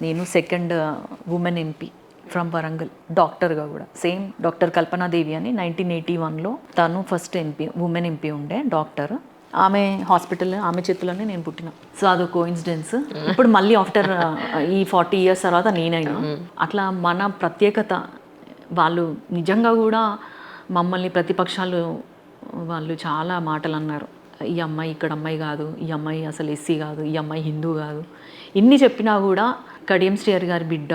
నేను second women MP from Warangal, డాక్టర్గా కూడా. సేమ్ డాక్టర్ కల్పనాదేవి అని 1981లో తను ఫస్ట్ ఎంపీ, ఉమెన్ ఎంపీ ఉండే డాక్టర్. ఆమె హాస్పిటల్, ఆమె చేతుల్లోనే నేను పుట్టిన. సో అదో కోఇన్సిడెన్స్. ఇప్పుడు మళ్ళీ ఆఫ్టర్ ఈ 40 years తర్వాత నేనైనా. అట్లా మన ప్రత్యేకత, వాళ్ళు నిజంగా కూడా మమ్మల్ని ప్రతిపక్షాలు వాళ్ళు చాలా మాటలు అన్నారు. ఈ అమ్మాయి ఇక్కడ అమ్మాయి కాదు, ఈ అమ్మాయి అసలు ఎస్సీ కాదు, ఈ అమ్మాయి హిందూ కాదు, ఇన్ని చెప్పినా కూడా కడియం శ్రీహరి గారి బిడ్డ,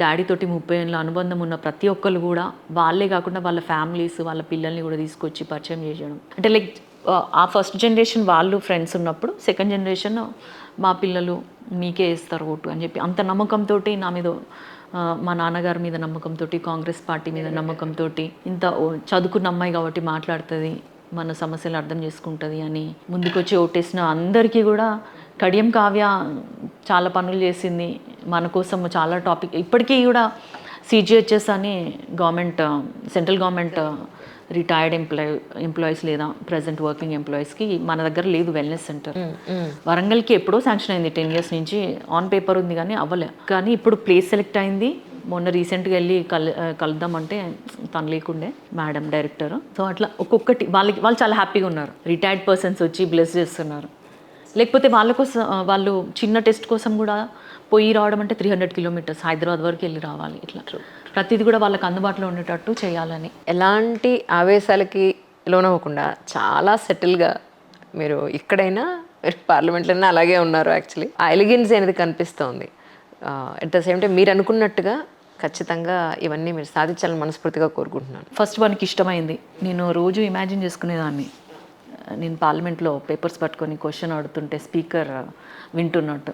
డాడీ తోటి 30 ఏళ్ళ అనుబంధం ఉన్న ప్రతి ఒక్కరు కూడా వాళ్ళే కాకుండా వాళ్ళ ఫ్యామిలీస్, వాళ్ళ పిల్లల్ని కూడా తీసుకొచ్చి పరిచయం చేయడం. అంటే లైక్ ఆ ఫస్ట్ జనరేషన్ వాళ్ళు ఫ్రెండ్స్ ఉన్నప్పుడు, సెకండ్ జనరేషన్ మా పిల్లలు మీకే వేస్తారు ఓటు అని చెప్పి అంత నమ్మకంతో నా మీద, మా నాన్నగారి మీద నమ్మకంతో, కాంగ్రెస్ పార్టీ మీద నమ్మకంతో, ఇంత చదువుకున్న అమ్మాయి కాబట్టి మాట్లాడుతుంది, మన సమస్యలు అర్థం చేసుకుంటుంది అని ముందుకొచ్చి ఓటేసిన అందరికీ కూడా, కడియం కావ్య చాలా పనులు చేసింది మన కోసం, చాలా టాపిక్. ఇప్పటికీ కూడా సిజిహెచ్ఎస్ అని government, central government retired employees లేదా ప్రజెంట్ వర్కింగ్ ఎంప్లాయీస్కి మన దగ్గర లేదు వెల్నెస్ సెంటర్. వరంగల్కి ఎప్పుడో శాంక్షన్ అయింది, 10 years నుంచి ఆన్ పేపర్ ఉంది కానీ అవ్వలే. కానీ ఇప్పుడు ప్లేస్ సెలెక్ట్ అయింది. మొన్న రీసెంట్గా వెళ్ళి కలుద్దామంటే తను లేకుండే, మేడం డైరెక్టర్. సో అట్లా ఒక్కొక్కటి వాళ్ళు చాలా హ్యాపీగా ఉన్నారు. రిటైర్డ్ పర్సన్స్ వచ్చి బ్లెస్ చేస్తున్నారు. లేకపోతే వాళ్ళ కోసం, వాళ్ళు చిన్న టెస్ట్ కోసం కూడా పోయి రావడం అంటే 300 kilometers హైదరాబాద్ వరకు వెళ్ళి రావాలి. ఇట్లా ప్రతిదీ కూడా వాళ్ళకి అందుబాటులో ఉండేటట్టు చేయాలని. ఎలాంటి ఆవేశాలకి లోనవ్వకుండా చాలా సెటిల్గా మీరు ఇక్కడైనా, మీరు పార్లమెంట్లోనే అలాగే ఉన్నారు. యాక్చువల్లీ ఆ ఎలిగెన్స్ అనేది కనిపిస్తోంది. అట్ ద సేమ్ టైం మీరు అనుకున్నట్టుగా ఖచ్చితంగా ఇవన్నీ మీరు సాధించాలని మనస్ఫూర్తిగా కోరుకుంటున్నాను. ఫస్ట్ వానికి ఇష్టమైంది. నేను రోజు ఇమాజిన్ చేసుకునేదాన్ని, నేను పార్లమెంట్లో పేపర్స్ పట్టుకొని క్వశ్చన్ అడుగుతుంటే స్పీకర్ వింటున్నట్టు.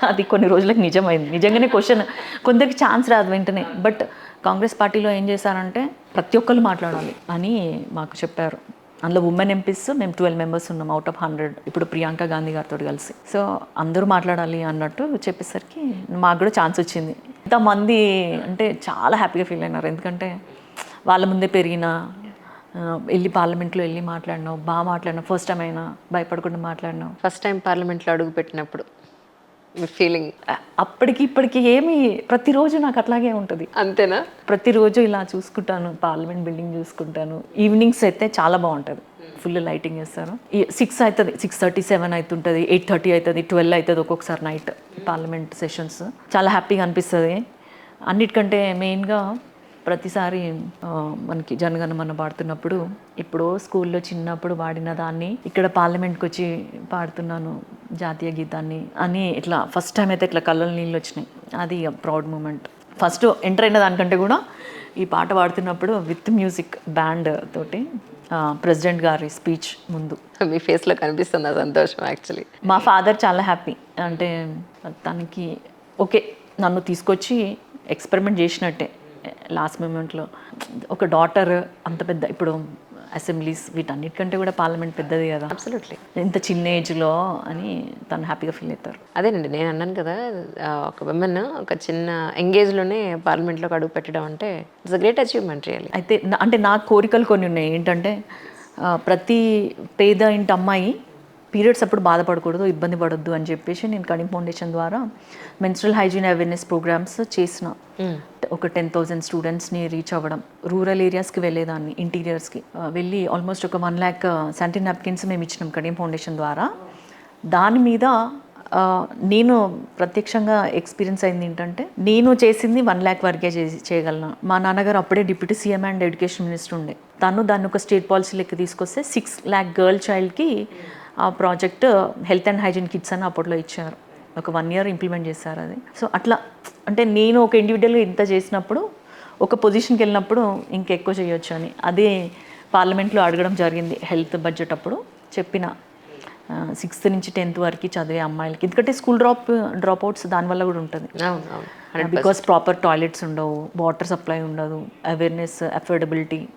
అది కొన్ని రోజులకు నిజమైంది. నిజంగానే క్వశ్చన్ కొందరికి ఛాన్స్ రాదు వెంటనే. బట్ కాంగ్రెస్ పార్టీలో ఏం చేశారంటే ప్రతి ఒక్కరు మాట్లాడాలి అని మాకు చెప్పారు. అందులో ఉమెన్ ఎంపీస్ మేము 12 members ఉన్నాం అవుట్ ఆఫ్ 100. ఇప్పుడు ప్రియాంక గాంధీ గారితో కలిసి. సో అందరూ మాట్లాడాలి అన్నట్టు చెప్పేసరికి మాకు కూడా ఛాన్స్ వచ్చింది. ఇంతమంది అంటే చాలా హ్యాపీగా ఫీల్ అయినారు. ఎందుకంటే వాళ్ళ ముందే పెరిగిన, వెళ్ళి పార్లమెంట్లో వెళ్ళి మాట్లాడినావు, బాగా మాట్లాడినావు, ఫస్ట్ టైం అయినా భయపడకుండా మాట్లాడినావు. ఫస్ట్ టైం పార్లమెంట్లో అడుగు పెట్టినప్పుడు మీ ఫీలింగ్? అప్పటికి ఇప్పటికి ఏమి, ప్రతిరోజు నాకు అట్లాగే ఉంటుంది. అంతేనా? ప్రతిరోజు ఇలా చూసుకుంటాను, పార్లమెంట్ బిల్డింగ్ చూసుకుంటాను. ఈవినింగ్స్ అయితే చాలా బాగుంటుంది, ఫుల్ లైటింగ్ చేస్తారు. 6 అవుతుంది, 6:37 అవుతుంటుంది, 8:30 అవుతుంది, 12 అవుతుంది ఒక్కొక్కసారి నైట్ పార్లమెంట్ సెషన్స్. చాలా హ్యాపీగా అనిపిస్తుంది. అన్నిటికంటే మెయిన్గా ప్రతిసారి మనకి జనగణమన పాడుతున్నప్పుడు, ఇప్పుడు స్కూల్లో చిన్నప్పుడు పాడిన దాన్ని ఇక్కడ పార్లమెంట్కి వచ్చి పాడుతున్నాను జాతీయ గీతాన్ని అని, ఇట్లా ఫస్ట్ టైం అయితే ఇట్లా కళ్ళ నీళ్ళు వచ్చినాయి. అది ప్రౌడ్ మూమెంట్. ఫస్ట్ ఎంటర్ అయిన దానికంటే కూడా ఈ పాట పాడుతున్నప్పుడు విత్ మ్యూజిక్ బ్యాండ్ తోటి ప్రెసిడెంట్ గారి స్పీచ్ ముందు మీ ఫేస్లో కనిపిస్తుంది ఆ సంతోషం. యాక్చువల్లీ మా ఫాదర్ చాలా హ్యాపీ. అంటే తనకి ఓకే, నన్ను తీసుకొచ్చి ఎక్స్పెరిమెంట్ చేసినట్టే లాస్ట్ మూమెంట్లో. ఒక డాటర్ అంత పెద్ద, ఇప్పుడు అసెంబ్లీస్ వీటన్నిటికంటే కూడా పార్లమెంట్ పెద్దది కదా. అబ్సల్యూట్లీ. ఇంత చిన్న ఏజ్లో అని తను హ్యాపీగా ఫీల్ అవుతారు. అదేనండి నేను అన్నాను కదా, ఒక విమెన్ ఒక చిన్న ఎంగేజ్లోనే పార్లమెంట్లోకి అడుగు పెట్టడం అంటే it's a great achievement really. అయితే అంటే నా కోరికలు కొన్ని ఉన్నాయి. ఏంటంటే ప్రతి పేద ఇంటి అమ్మాయి పీరియడ్స్ అప్పుడు బాధపడకూడదు, ఇబ్బంది పడొద్దు అని చెప్పేసి నేను కడియం ఫౌండేషన్ ద్వారా మెన్స్ట్రల్ హైజీన్ అవేర్నెస్ ప్రోగ్రామ్స్ చేసిన. ఒక 10,000 స్టూడెంట్స్ని రీచ్ అవ్వడం. రూరల్ ఏరియాస్కి వెళ్ళేదాన్ని, ఇంటీరియర్స్కి వెళ్ళి ఆల్మోస్ట్ ఒక 1 lakh శానిటరీ నాప్కిన్స్ మేము ఇచ్చినాం కడియం ఫౌండేషన్ ద్వారా. దాని మీద నేను ప్రత్యక్షంగా ఎక్స్పీరియన్స్ అయింది ఏంటంటే, నేను చేసింది 1 lakh వరకే చేయగలను. మా నాన్నగారు అప్పుడే deputy CM and education minister ఉండే. తను దాన్ని ఒక స్టేట్ పాలసీ లెక్క తీసుకొస్తే 6 lakh గర్ల్ చైల్డ్కి ఆ project health and hygiene kits అని అప్పట్లో ఇచ్చారు. ఒక 1 year ఇంప్లిమెంట్ చేశారు అది. సో అట్లా అంటే నేను ఒక ఇండివిజువల్గా ఇంత చేసినప్పుడు, ఒక పొజిషన్కి వెళ్ళినప్పుడు ఇంకెక్కువ చేయొచ్చు అని అదే పార్లమెంట్లో అడగడం జరిగింది. హెల్త్ బడ్జెట్ అప్పుడు చెప్పిన 6th నుంచి 10th వరకు చదివే అమ్మాయిలకి, ఎందుకంటే స్కూల్ డ్రాప్ అవుట్స్ దానివల్ల కూడా ఉంటుంది. బికాస్ ప్రాపర్ టాయిలెట్స్ ఉండవు, వాటర్ సప్లై ఉండదు, అవేర్నెస్, అఫోర్డబిలిటీ